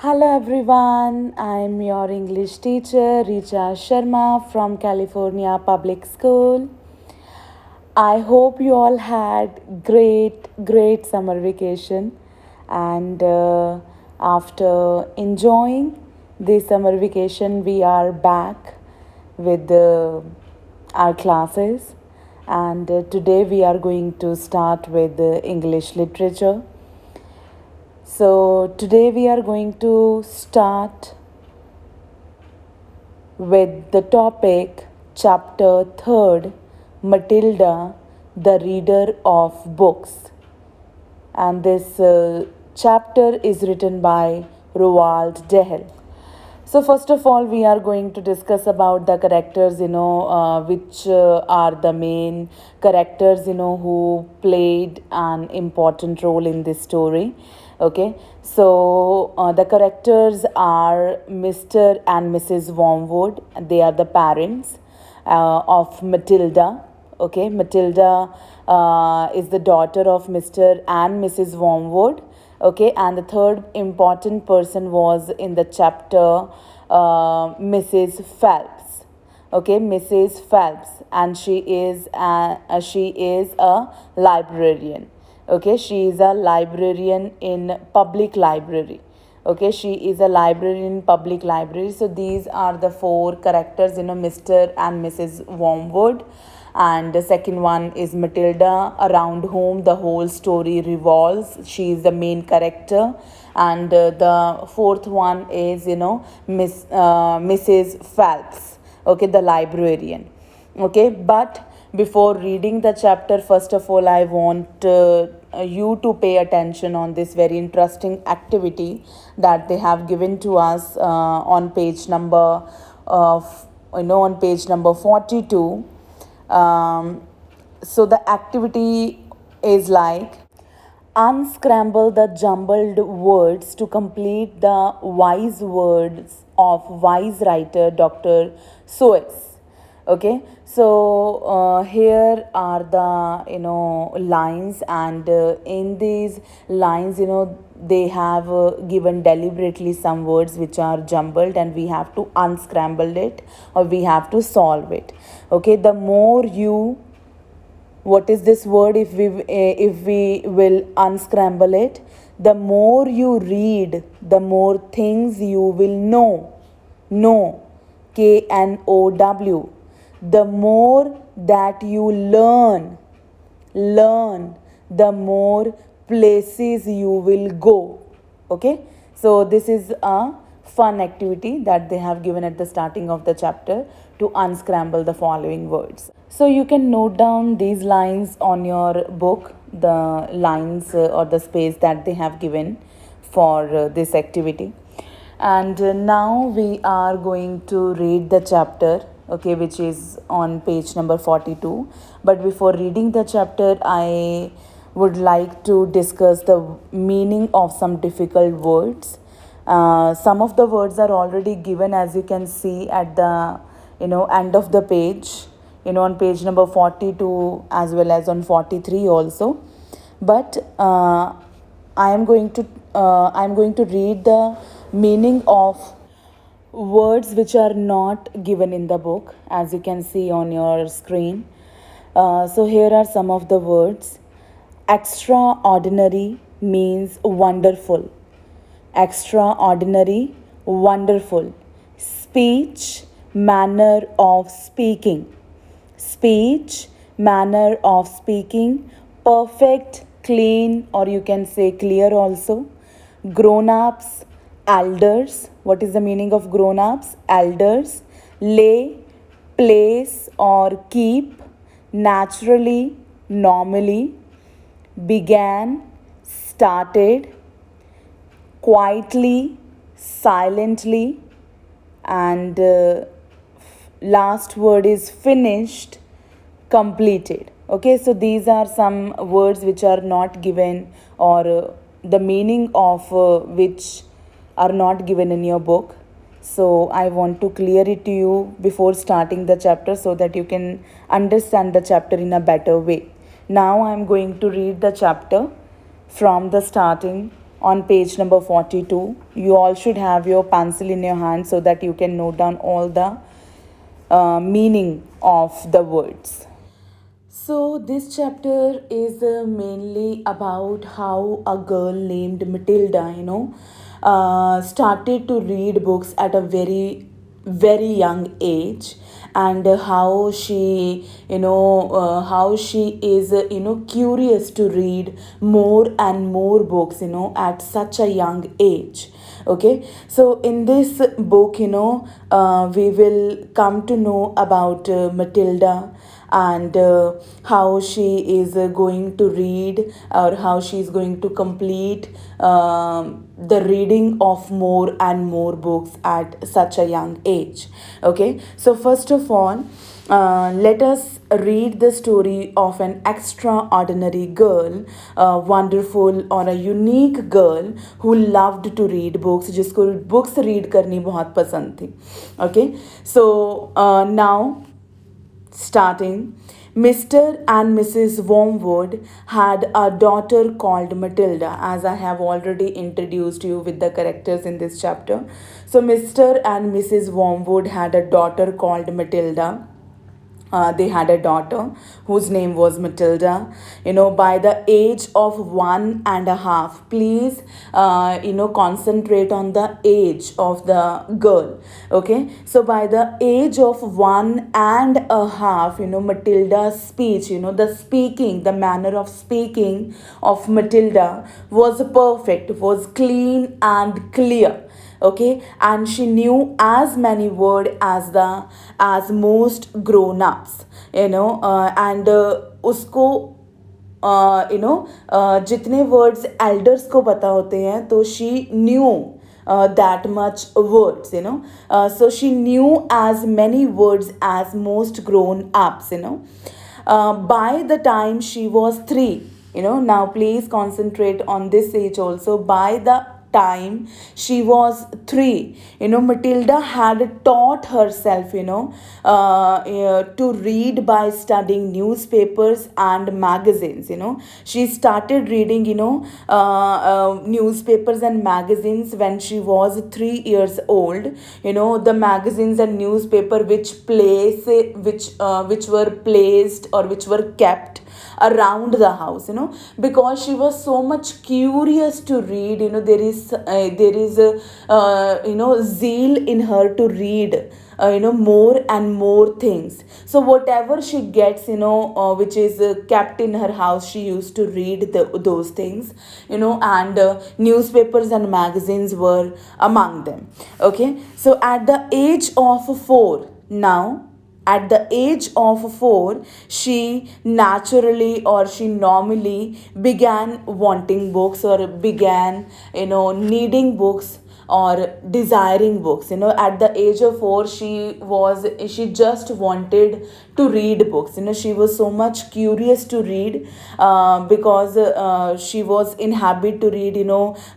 Hello everyone, I'm your English teacher Richa Sharma from California Public School. I hope you all had great summer vacation and after enjoying the summer vacation we are back with our classes and today we are going to start with English literature. So, today we are going to start with the topic chapter 3rd Matilda, the reader of books. And this chapter is written by Roald Dahl. So first of all, we are going to discuss about the characters, which are the main characters, who played an important role in this story. Okay, so the characters are Mr. and Mrs. Wormwood. They are the parents of Matilda. Okay, Matilda is the daughter of Mr. and Mrs. Wormwood. Okay, and the third important person was in the chapter Mrs. Phelps. Okay, Mrs. Phelps, and she is a librarian. Okay, she is a librarian in public library. Okay, she is a librarian in public library. So these are the four characters, Mr. and Mrs. Wormwood. And the second one is Matilda, around whom the whole story revolves. She is the main character. And the fourth one is, Mrs. Phelps, okay, the librarian. Okay, but before reading the chapter, first of all, I want you to pay attention on this very interesting activity that they have given to us on page number on page number 42. So the activity is like unscramble the jumbled words to complete the wise words of wise writer Dr. Seuss. Okay, so here are the lines, and in these lines, they have given deliberately some words which are jumbled, and we have to unscramble it, or we have to solve it. Okay, the more you, what is this word, if we will unscramble it, the more you read, the more things you will know, KNOW. The more that you learn, the more places you will go. Okay, so this is a fun activity that they have given at the starting of the chapter to unscramble the following words. So you can note down these lines on your book, the lines or the space that they have given for this activity. And now we are going to read the chapter, okay, which is on page number 42. But before reading the chapter, I would like to discuss the meaning of some difficult words. Some of the words are already given, as you can see at the end of the page, on page number 42 as well as on 43 also. But I am going to read the meaning of words which are not given in the book, as you can see on your screen. So here are some of the words. Extraordinary means wonderful. Extraordinary, wonderful. Speech, manner of speaking. Speech, manner of speaking. Perfect, clean, or you can say clear also. Grown ups, elders. What is the meaning of grown ups? Elders. Lay, place, or keep. Naturally, normally. Began, started. Quietly, silently. And last word is finished, completed. Okay, so these are some words which are not given, or the meaning of which are not given in your book. So I want to clear it to you before starting the chapter so that you can understand the chapter in a better way. Now I am going to read the chapter from the starting on page number 42. You all should have your pencil in your hand so that you can note down all the meaning of the words. So, this chapter is mainly about how a girl named Matilda, started to read books at a very young age, and how she is, curious to read more and more books, at such a young age. Okay, so in this book, we will come to know about Matilda, and how she is going to read, or how she is going to complete the reading of more and more books at such a young age. Okay, so first of all, let us read the story of an extraordinary girl, a wonderful or a unique girl who loved to read books, जिसको books read करनी बहुत पसंद थी. Okay, so now starting, Mr. and Mrs. Wormwood had a daughter called Matilda, as I have already introduced you with the characters in this chapter. So, Mr. and Mrs. Wormwood had a daughter called Matilda. They had a daughter whose name was Matilda. By the age of 1.5, please, concentrate on the age of the girl. Okay, so by the age of 1.5, Matilda's speech, the manner of speaking of Matilda was perfect, was clean and clear. Okay, and she knew as many words as most grown ups, and उसको जितने words elders को पता होते हैं, तो she knew that much words, so she knew as many words as most grown ups, by the time she was 3, now please concentrate on this age also. By the time she was 3, Matilda had taught herself, to read by studying newspapers and magazines. She started reading, newspapers and magazines when she was 3 years old. The magazines and newspaper which were placed, or which were kept around the house, because she was so much curious to read. There is zeal in her to read more and more things. So whatever she gets, which is kept in her house, she used to read those things, and newspapers and magazines were among them. Okay, so at the age of 4, now at the age of 4, she naturally, or she normally began wanting books, or began, needing books, or desiring books. At the age of 4, she just wanted to read books. She was so much curious to read, because she was in habit to read,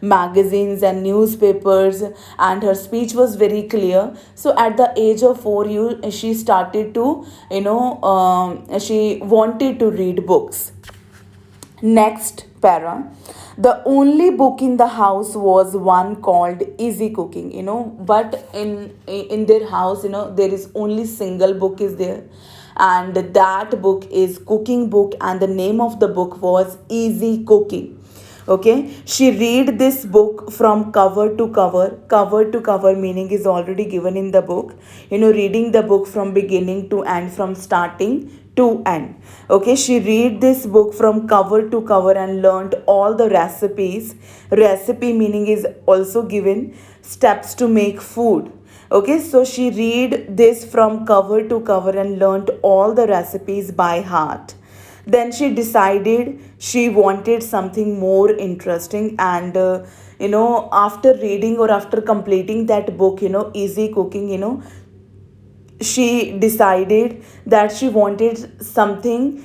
magazines and newspapers, and her speech was very clear. So at the age of 4, she started to, she wanted to read books. Next para. The only book in the house was one called Easy Cooking, but in their house, there is only single book is there, and that book is cooking book, and the name of the book was Easy Cooking. Okay, she read this book from cover to cover. Cover to cover meaning is already given in the book. Reading the book from beginning to end, from starting to end. Okay, she read this book from cover to cover and learned all the recipes. Recipe meaning is also given, steps to make food. Okay, so she read this from cover to cover and learned all the recipes by heart. Then she decided she wanted something more interesting, and after reading, or after completing that book, Easy Cooking, she decided that she wanted something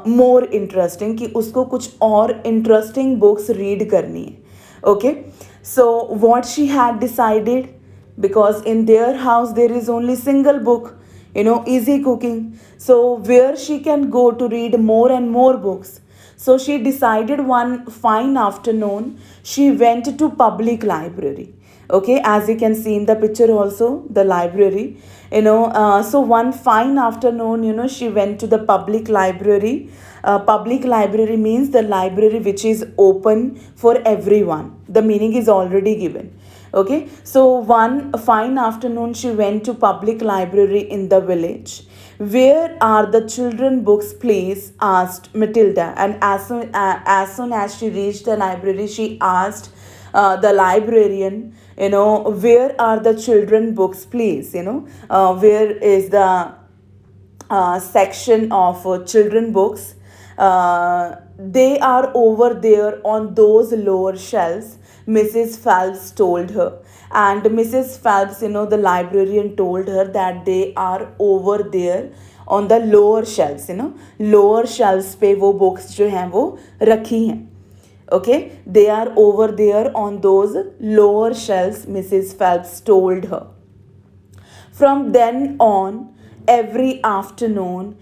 more interesting, कि उसको कुछ और interesting books read करनी है. Okay, so what she had decided, because in their house there is only single book, Easy Cooking. So where she can go to read more and more books? So she decided one fine afternoon she went to public library. Okay, as you can see in the picture also, the library. So one fine afternoon, she went to the public library. Public library means the library which is open for everyone. The meaning is already given. Okay, so one fine afternoon she went to public library in the village. Where are the children books, please? Asked Matilda. And as soon as she reached the library, she asked the librarian, where are the children books, please? Where is the section of children books? They are over there on those lower shelves, Mrs. Phelps told her. And Mrs. Phelps, the librarian told her that they are over there on the lower shelves, lower shelves पे वो books जो हैं वो रखी हैं. Okay, they are over there on those lower shelves, Mrs. Phelps told her. From then on, every afternoon,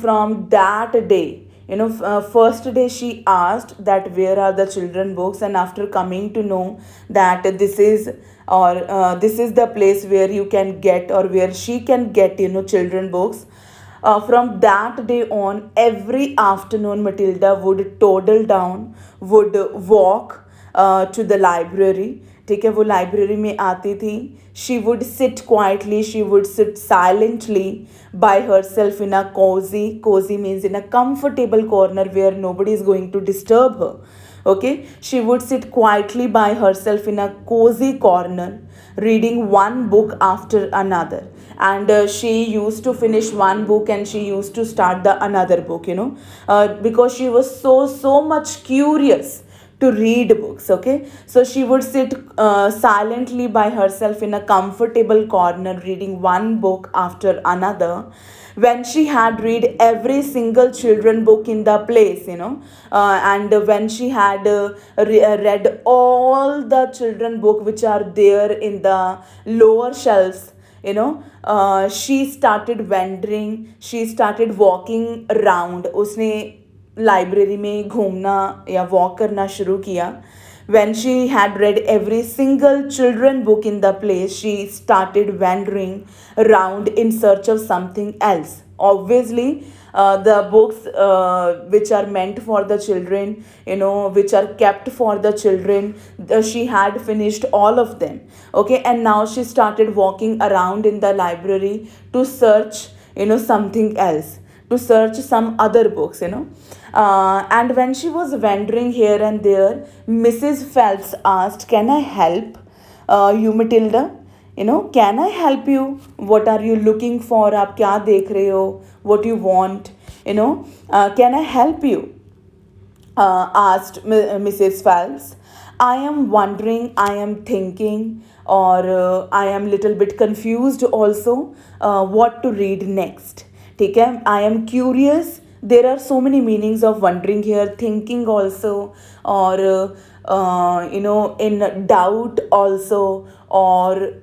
from that day, first day she asked that where are the children books, and after coming to know that this is the place where you can get, or where she can get, children books. From that day on, every afternoon, Matilda would toddle down, would walk to the library. ठीक है, वो library में आती थी. She would sit quietly, she would sit silently by herself in a cozy means in a comfortable corner where nobody is going to disturb her. Okay, she would sit quietly by herself in a cozy corner, reading one book after another. And she used to finish one book and she used to start the another book, because she was so much curious to read books. Okay, so she would sit silently by herself in a comfortable corner, reading one book after another. When she had read every single children book in the place, and when she had read all the children book which are there in the lower shelves, she started wandering, she started walking around. उसने library में घूमना या walk करना शुरू किया. When she had read every single children book in the place, she started wandering around in search of something else. Obviously, the books which are meant for the children, which are kept for the children, she had finished all of them. Okay, and now she started walking around in the library to search, something else, to search some other books, and when she was wandering here and there, Mrs. Phelps asked, can I help you, Matilda? Can I help you? What are you looking for? आप क्या देख रहे हो? What you want? Can I help you? Asked Mrs. Phelps. I am wondering, I am thinking, or I am little bit confused also what to read next. ठीक है, I am curious. There are so many meanings of wondering here, thinking also, or in doubt also, or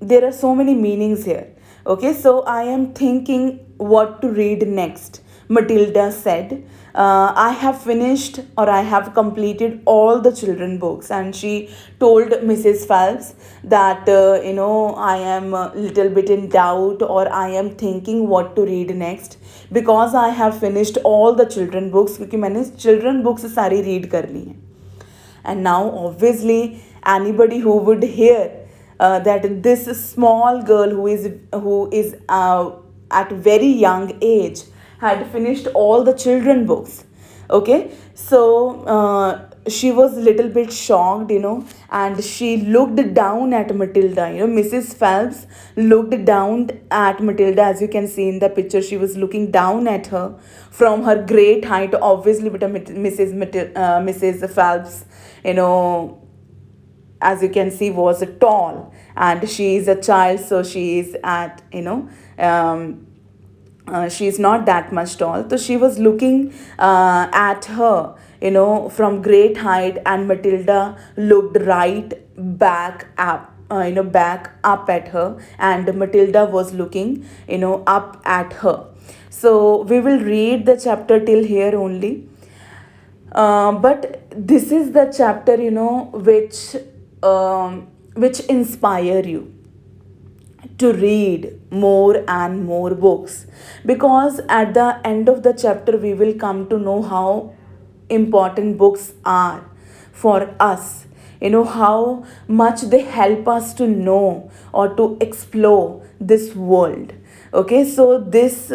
there are so many meanings here. Okay, so I am thinking what to read next, Matilda said. I have finished, or I have completed all the children books. And she told Mrs. Phelps that I am a little bit in doubt, or I am thinking what to read next, because I have finished all the children books, क्योंकि मैंने children books सारी read कर ली हैं. And now obviously anybody who would hear that this small girl who is at very young age had finished all the children books. Okay, so she was a little bit shocked, and she looked down at Matilda. Mrs. Phelps looked down at Matilda. As you can see in the picture, she was looking down at her from her great height. Obviously, but Mrs. Phelps, as you can see, was tall, and she is a child, so she is at, she is not that much tall. So she was looking at her, from great height, and Matilda looked right back back up at her, and Matilda was looking, up at her. So we will read the chapter till here only. But this is the chapter, which inspire you to read more and more books, because at the end of the chapter we will come to know how important books are for us, how much they help us to know or to explore this world. Okay, so this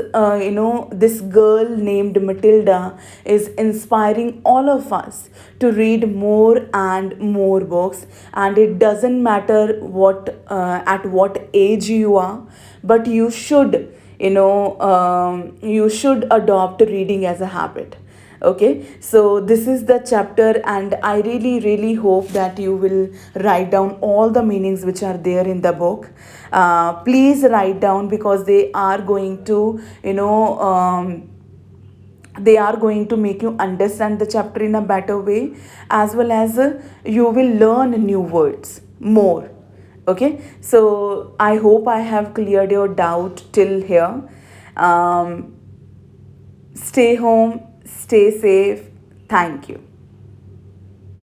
girl named Matilda is inspiring all of us to read more and more books, and it doesn't matter at what age you are, but you should adopt reading as a habit. Okay, so this is the chapter, and I really really hope that you will write down all the meanings which are there in the book. Please write down, because they are going to make you understand the chapter in a better way, as well as you will learn new words more. Okay, so I hope I have cleared your doubt till here. um, Stay home, stay safe. Thank you.